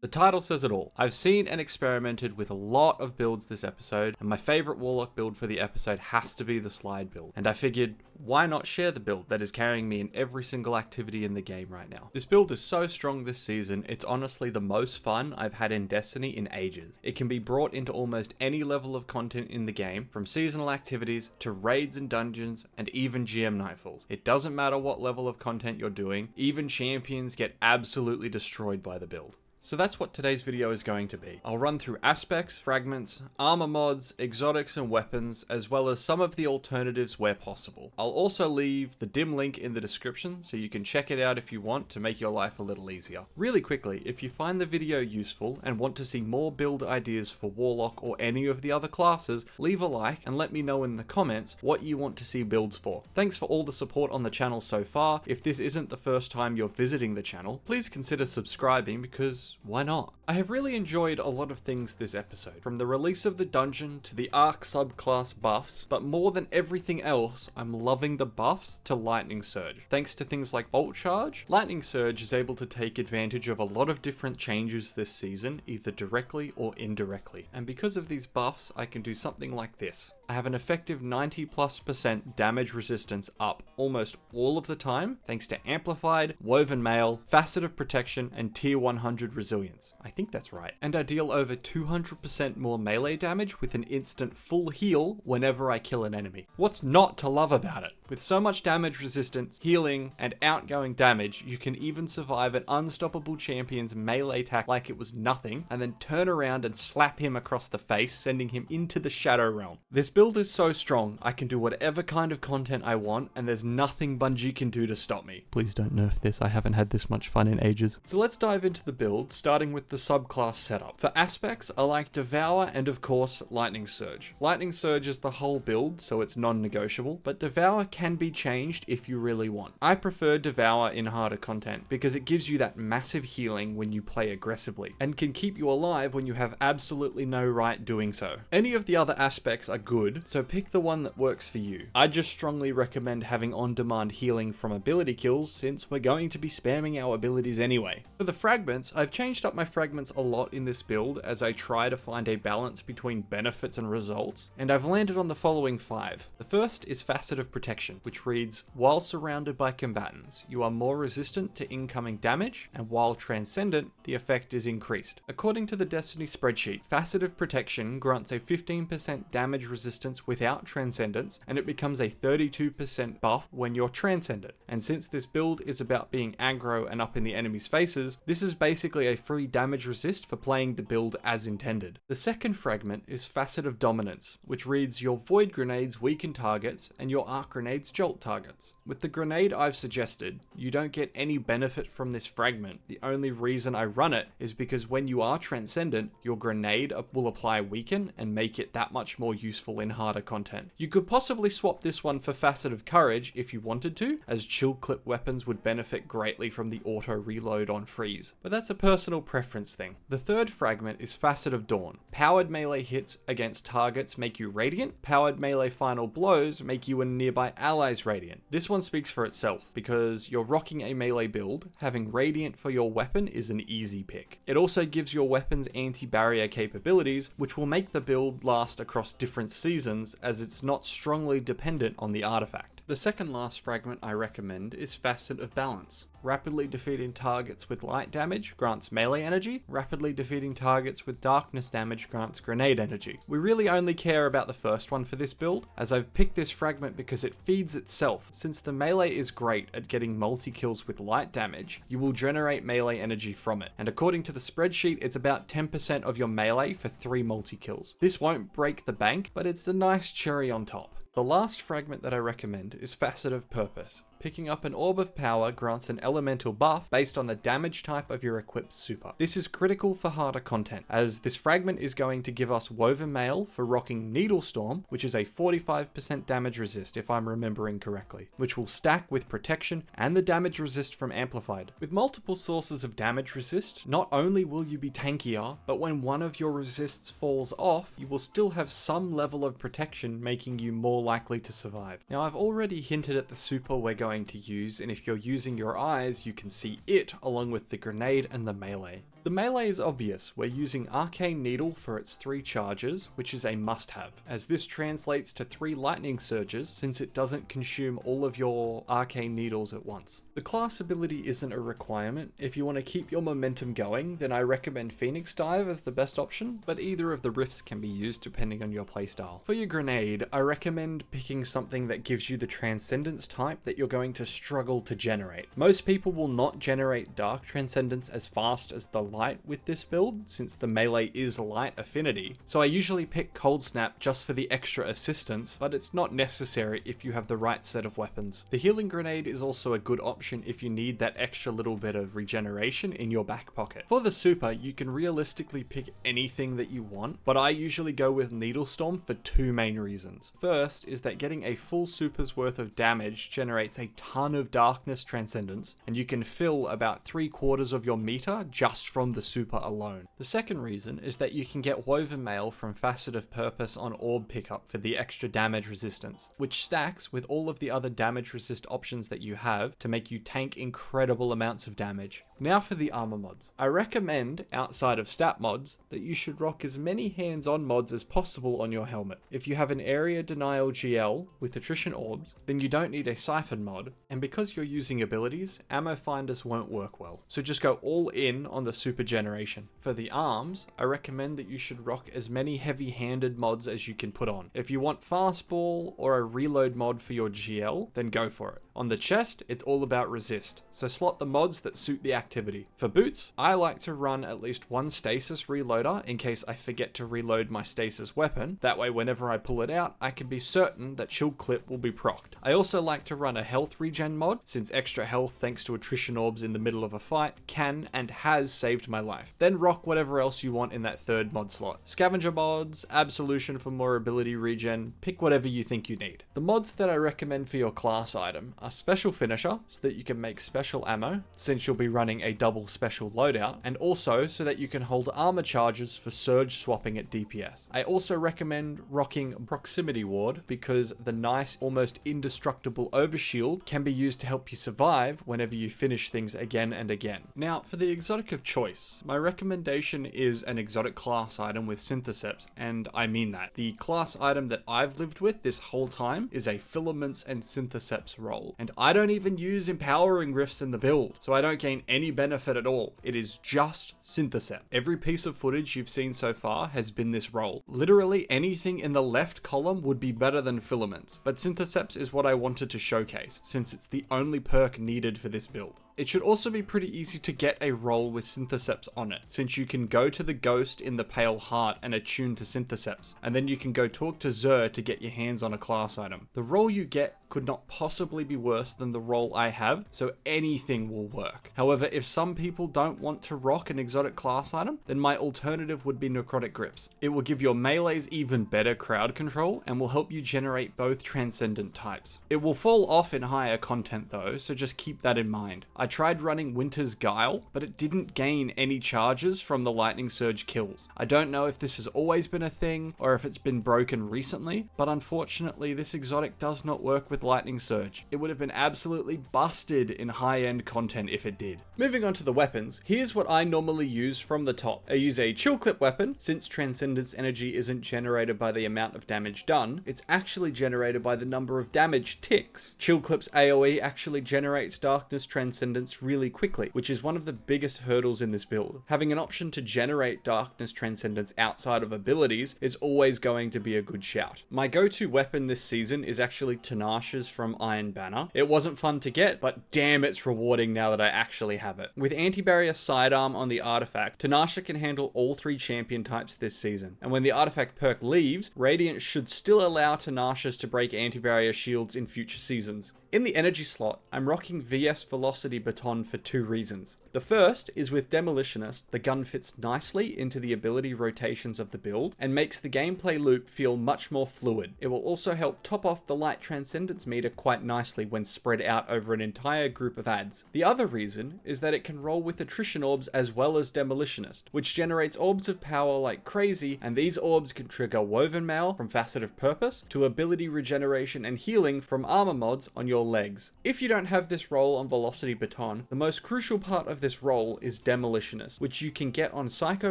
The title says it all. I've seen and experimented with a lot of builds this episode, and my favorite Warlock build for the episode has to be the slide build. And I figured, why not share the build that is carrying me in every single activity in the game right now? This build is so strong this season, it's honestly the most fun I've had in Destiny in ages. It can be brought into almost any level of content in the game, from seasonal activities to raids and dungeons, and even GM Nightfalls. It doesn't matter what level of content you're doing, even champions get absolutely destroyed by the build. So that's what today's video is going to be. I'll run through aspects, fragments, armor mods, exotics and weapons, as well as some of the alternatives where possible. I'll also leave the dim link in the description so you can check it out if you want to make your life a little easier. Really quickly, if you find the video useful and want to see more build ideas for Warlock or any of the other classes, leave a like and let me know in the comments what you want to see builds for. Thanks for all the support on the channel so far. If this isn't the first time you're visiting the channel, please consider subscribing because why not? I have really enjoyed a lot of things this episode, from the release of the dungeon to the Arc subclass buffs, but more than everything else, I'm loving the buffs to Lightning Surge. Thanks to things like Bolt Charge, Lightning Surge is able to take advantage of a lot of different changes this season, either directly or indirectly. And because of these buffs, I can do something like this. I have an effective 90+% damage resistance up almost all of the time, thanks to Amplified, Woven Mail, Facet of Protection, and Tier 100 Resilience. I think that's right. And I deal over 200% more melee damage with an instant full heal whenever I kill an enemy. What's not to love about it? With so much damage resistance, healing, and outgoing damage, you can even survive an unstoppable champion's melee attack like it was nothing, and then turn around and slap him across the face, sending him into the Shadow Realm. This build is so strong, I can do whatever kind of content I want, and there's nothing Bungie can do to stop me. Please don't nerf this, I haven't had this much fun in ages. So let's dive into the build, starting with the subclass setup. For aspects, I like Devour and of course, Lightning Surge. Lightning Surge is the whole build, so it's non-negotiable, but Devour can be changed if you really want. I prefer Devour in harder content because it gives you that massive healing when you play aggressively, and can keep you alive when you have absolutely no right doing so. Any of the other aspects are good, so pick the one that works for you. I just strongly recommend having on-demand healing from ability kills since we're going to be spamming our abilities anyway. For the fragments, I've changed up my fragments a lot in this build as I try to find a balance between benefits and results, and I've landed on the following 5. The first is Facet of Protection, which reads, while surrounded by combatants, you are more resistant to incoming damage, and while Transcendent, the effect is increased. According to the Destiny spreadsheet, Facet of Protection grants a 15% damage resistance without Transcendence, and it becomes a 32% buff when you're Transcendent. And since this build is about being aggro and up in the enemy's faces, this is basically a free damage resist for playing the build as intended. The second fragment is Facet of Dominance, which reads, your Void Grenades weaken targets, and your Arc Grenades jolt targets. With the grenade I've suggested, you don't get any benefit from this fragment. The only reason I run it is because when you are Transcendent, your grenade will apply Weaken and make it that much more useful in harder content. You could possibly swap this one for Facet of Courage if you wanted to, as chill clip weapons would benefit greatly from the auto reload on freeze, but that's a personal preference thing. The third fragment is Facet of Dawn. Powered melee hits against targets make you radiant, powered melee final blows make you and nearby allies radiant. This one speaks for itself, because you're rocking a melee build, having radiant for your weapon is an easy pick. It also gives your weapons anti-barrier capabilities, which will make the build last across different seasons as it's not strongly dependent on the artifact. The second last fragment I recommend is Facet of Balance. Rapidly defeating targets with light damage grants melee energy, rapidly defeating targets with darkness damage grants grenade energy. We really only care about the first one for this build, as I've picked this fragment because it feeds itself. Since the melee is great at getting multi-kills with light damage, you will generate melee energy from it, and according to the spreadsheet, it's about 10% of your melee for 3 multi-kills. This won't break the bank, but it's a nice cherry on top. The last fragment that I recommend is Facet of Purpose. Picking up an Orb of Power grants an elemental buff based on the damage type of your equipped super. This is critical for harder content, as this fragment is going to give us Woven Mail for rocking Needle Storm, which is a 45% damage resist if I'm remembering correctly, which will stack with protection and the damage resist from Amplified. With multiple sources of damage resist, not only will you be tankier, but when one of your resists falls off, you will still have some level of protection, making you more likely to survive. Now, I've already hinted at the super we're going to use, and if you're using your eyes, you can see it along with the grenade and the melee. The melee is obvious. We're using Arcane Needle for its 3 charges, which is a must-have, as this translates to 3 lightning surges since it doesn't consume all of your Arcane Needles at once. The class ability isn't a requirement. If you want to keep your momentum going, then I recommend Phoenix Dive as the best option, but either of the rifts can be used depending on your playstyle. For your grenade, I recommend picking something that gives you the Transcendence type that you're going to struggle to generate. Most people will not generate Dark Transcendence as fast as the light with this build, since the melee is light affinity, so I usually pick Cold Snap just for the extra assistance, but it's not necessary if you have the right set of weapons. The Healing Grenade is also a good option if you need that extra little bit of regeneration in your back pocket. For the super, you can realistically pick anything that you want, but I usually go with Needle Storm for 2 main reasons. First is that getting a full super's worth of damage generates a ton of Darkness Transcendence, and you can fill about 3/4 of your meter just from the super alone. The second reason is that you can get Woven Mail from Facet of Purpose on Orb pickup for the extra damage resistance, which stacks with all of the other damage resist options that you have to make you tank incredible amounts of damage. Now for the armor mods. I recommend, outside of stat mods, that you should rock as many hands-on mods as possible on your helmet. If you have an area denial GL with attrition orbs, then you don't need a siphon mod, and because you're using abilities, ammo finders won't work well. So just go all in on the super generation. For the arms, I recommend that you should rock as many heavy-handed mods as you can put on. If you want fastball or a reload mod for your GL, then go for it. On the chest, it's all about resist, so slot the mods that suit the activity. For boots, I like to run at least 1 stasis reloader in case I forget to reload my stasis weapon. That way whenever I pull it out, I can be certain that Chill Clip will be procced. I also like to run a health regen mod, since extra health thanks to attrition orbs in the middle of a fight can and has saved my life. Then rock whatever else you want in that 3rd mod slot. Scavenger mods, Absolution for more ability regen, pick whatever you think you need. The mods that I recommend for your class item are Special Finisher, so that you can make special ammo, since you'll be running a double special loadout, and also so that you can hold armor charges for surge swapping at DPS. I also recommend rocking Proximity Ward, because the nice, almost indestructible overshield can be used to help you survive whenever you finish things again and again. Now, for the exotic of choice, my recommendation is an exotic class item with Syntheseps, and I mean that. The class item that I've lived with this whole time is a Filaments and Syntheseps role, and I don't even use empowering rifts in the build, so I don't gain any benefit at all. It is just Syntheseps. Every piece of footage you've seen so far has been this role. Literally anything in the left column would be better than Filaments, but Syntheseps is what I wanted to showcase, since it's the only perk needed for this build. It should also be pretty easy to get a role with Syntheseps on it, since you can go to the ghost in the Pale Heart and attune to Syntheseps, and then you can go talk to Xur to get your hands on a class item. The role you get could not possibly be worse than the role I have, so anything will work. However, if some people don't want to rock an exotic class item, then my alternative would be Necrotic Grips. It will give your melees even better crowd control and will help you generate both transcendent types. It will fall off in higher content though, so just keep that in mind. I tried running Winter's Guile, but it didn't gain any charges from the Lightning Surge kills. I don't know if this has always been a thing or if it's been broken recently, but unfortunately this exotic does not work with Lightning Surge. It would have been absolutely busted in high-end content if it did. Moving on to the weapons, here's what I normally use from the top. I use a Chill Clip weapon. Since Transcendence energy isn't generated by the amount of damage done, it's actually generated by the number of damage ticks. Chill Clip's AoE actually generates Darkness Transcendence really quickly, which is one of the biggest hurdles in this build. Having an option to generate Darkness Transcendence outside of abilities is always going to be a good shout. My go-to weapon this season is actually Tinashe's from Iron Banner. It wasn't fun to get, but damn it's rewarding now that I actually have it. With Anti-Barrier Sidearm on the artifact, Tinashe can handle all 3 champion types this season, and when the artifact perk leaves, Radiant should still allow Tinashes to break anti-barrier shields in future seasons. In the energy slot, I'm rocking VS Velocity Baton for 2 reasons. The first is with Demolitionist, the gun fits nicely into the ability rotations of the build and makes the gameplay loop feel much more fluid. It will also help top off the light Transcendence meter quite nicely when spread out over an entire group of adds. The other reason is that it can roll with Attrition Orbs as well as Demolitionist, which generates orbs of power like crazy, and these orbs can trigger Woven Mail from Facet of Purpose to ability regeneration and healing from Armour Mods on your legs. If you don't have this roll on Velocity Baton, the most crucial part of of this role is Demolitionist, which you can get on Psycho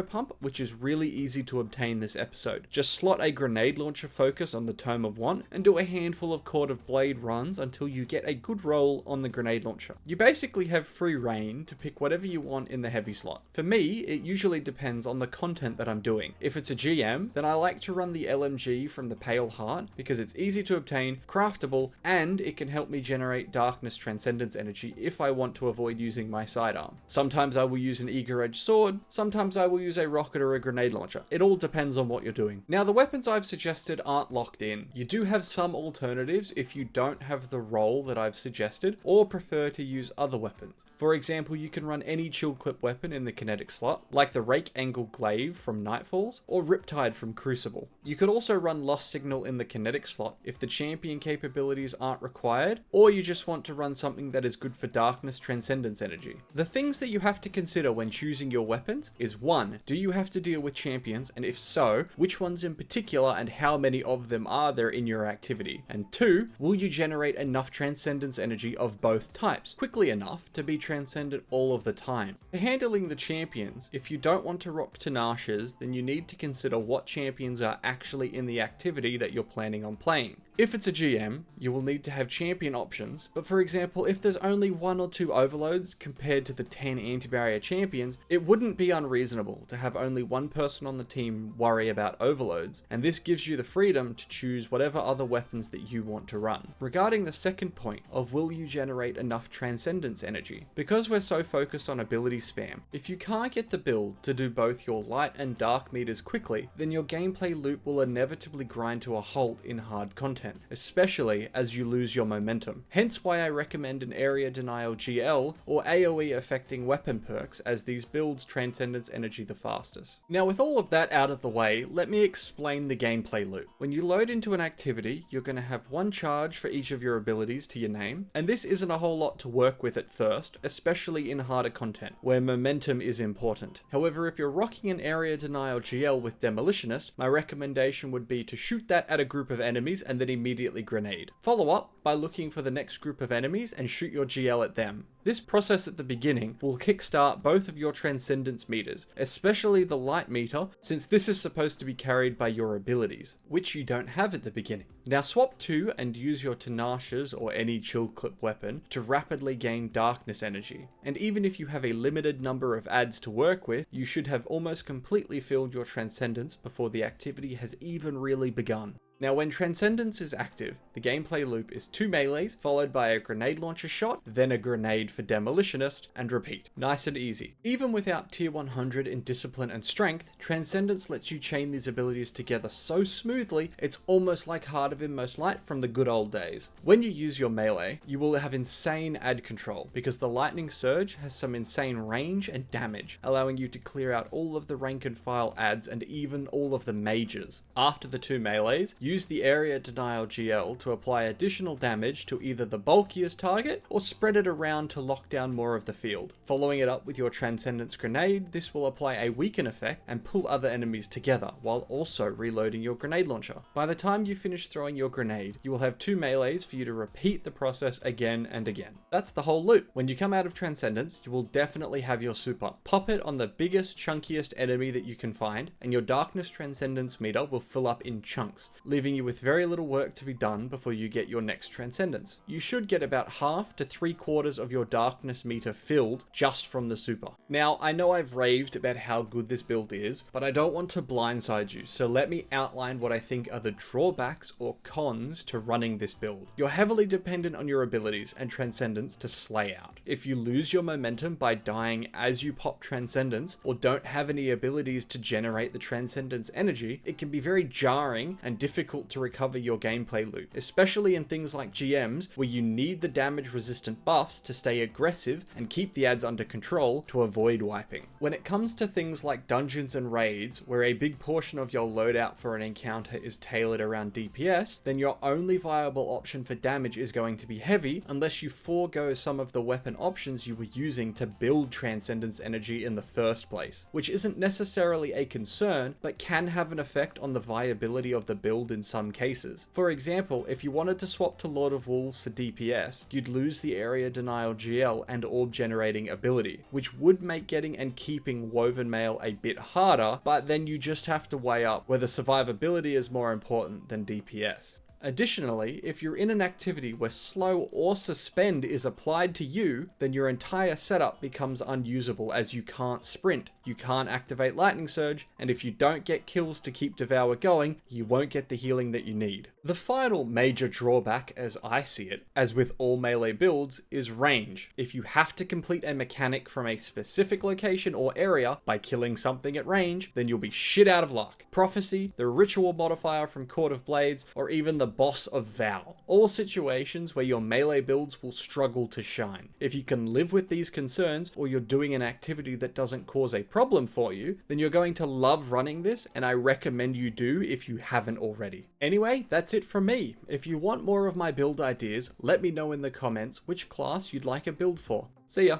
Pump, which is really easy to obtain this episode. Just slot a grenade launcher focus on the Tome of One and do a handful of Court of Blade runs until you get a good roll on the grenade launcher. You basically have free reign to pick whatever you want in the heavy slot. For me, it usually depends on the content that I'm doing. If it's a GM, then I like to run the LMG from the Pale Heart because it's easy to obtain, craftable, and it can help me generate Darkness Transcendence energy if I want to avoid using my sidearm. Sometimes I will use an Eager Edge sword, sometimes I will use a rocket or a grenade launcher. It all depends on what you're doing. Now, the weapons I've suggested aren't locked in. You do have some alternatives if you don't have the role that I've suggested or prefer to use other weapons. For example, you can run any chill clip weapon in the kinetic slot, like the Rake Angle Glaive from Nightfalls or Riptide from Crucible. You could also run Lost Signal in the kinetic slot if the champion capabilities aren't required, or you just want to run something that is good for Darkness Transcendence energy. The things that you have to consider when choosing your weapons is 1. Do you have to deal with champions, and if so, which ones in particular and how many of them are there in your activity? And 2, will you generate enough Transcendence energy of both types, quickly enough to be transcendent all of the time? For handling the champions, if you don't want to rock Tinashes, then you need to consider what champions are actually in the activity that you're planning on playing. If it's a GM, you will need to have champion options, but for example, if there's only 1 or 2 overloads compared to the 10 anti-barrier champions, it wouldn't be unreasonable to have only one person on the team worry about overloads, and this gives you the freedom to choose whatever other weapons that you want to run. Regarding the second point of will you generate enough Transcendence energy, because we're so focused on ability spam, if you can't get the build to do both your light and dark meters quickly, then your gameplay loop will inevitably grind to a halt in hard content, especially as you lose your momentum. Hence why I recommend an Area Denial GL or AoE affecting weapon perks, as these builds Transcendence energy the fastest. Now, with all of that out of the way, let me explain the gameplay loop. When you load into an activity, you're going to have 1 charge for each of your abilities to your name, and this isn't a whole lot to work with at first, especially in harder content, where momentum is important. However, if you're rocking an Area Denial GL with Demolitionist, my recommendation would be to shoot that at a group of enemies and then immediately grenade. Follow up by looking for the next group of enemies and shoot your GL at them. This process at the beginning will kickstart both of your Transcendence meters, especially the light meter, since this is supposed to be carried by your abilities, which you don't have at the beginning. Now swap to and use your Tinashes or any chill clip weapon to rapidly gain Darkness energy, and even if you have a limited number of adds to work with, you should have almost completely filled your Transcendence before the activity has even really begun. Now, when Transcendence is active, the gameplay loop is 2 melees, followed by a grenade launcher shot, then a grenade for Demolitionist, and repeat. Nice and easy. Even without tier 100 in discipline and strength, Transcendence lets you chain these abilities together so smoothly, it's almost like Heart of Inmost Light from the good old days. When you use your melee, you will have insane ad control, because the Lightning Surge has some insane range and damage, allowing you to clear out all of the rank and file ads and even all of the mages. After the 2 melees, use the Area Denial GL to apply additional damage to either the bulkiest target or spread it around to lock down more of the field. Following it up with your Transcendence Grenade, this will apply a weaken effect and pull other enemies together while also reloading your grenade launcher. By the time you finish throwing your grenade, you will have 2 melees for you to repeat the process again and again. That's the whole loop. When you come out of Transcendence, you will definitely have your super. Pop it on the biggest, chunkiest enemy that you can find, and your Darkness Transcendence meter will fill up in chunks, leaving you with very little work to be done before you get your next Transcendence. You should get about half to 3/4 of your Darkness meter filled just from the super. Now, I know I've raved about how good this build is, but I don't want to blindside you, so let me outline what I think are the drawbacks or cons to running this build. You're heavily dependent on your abilities and Transcendence to slay out. If you lose your momentum by dying as you pop Transcendence, or don't have any abilities to generate the Transcendence energy, it can be very jarring and difficult to recover your gameplay loop, especially in things like GMs where you need the damage resistant buffs to stay aggressive and keep the ads under control to avoid wiping. When it comes to things like dungeons and raids, where a big portion of your loadout for an encounter is tailored around DPS, then your only viable option for damage is going to be heavy unless you forego some of the weapon options you were using to build Transcendence energy in the first place, which isn't necessarily a concern, but can have an effect on the viability of the build in in some cases. For example, if you wanted to swap to Lord of Wolves for DPS, you'd lose the area denial GL and orb generating ability, which would make getting and keeping Woven Mail a bit harder, but then you just have to weigh up whether survivability is more important than DPS. Additionally, if you're in an activity where slow or suspend is applied to you, then your entire setup becomes unusable as you can't sprint, you can't activate Lightning Surge, and if you don't get kills to keep Devour going, you won't get the healing that you need. The final major drawback, as I see it, as with all melee builds, is range. If you have to complete a mechanic from a specific location or area by killing something at range, then you'll be shit out of luck. Prophecy, the ritual modifier from Court of Blades, or even the boss of Vow. All situations where your melee builds will struggle to shine. If you can live with these concerns, or you're doing an activity that doesn't cause a problem for you, then you're going to love running this, and I recommend you do if you haven't already. Anyway, that's it from me. If you want more of my build ideas, let me know in the comments which class you'd like a build for. See ya!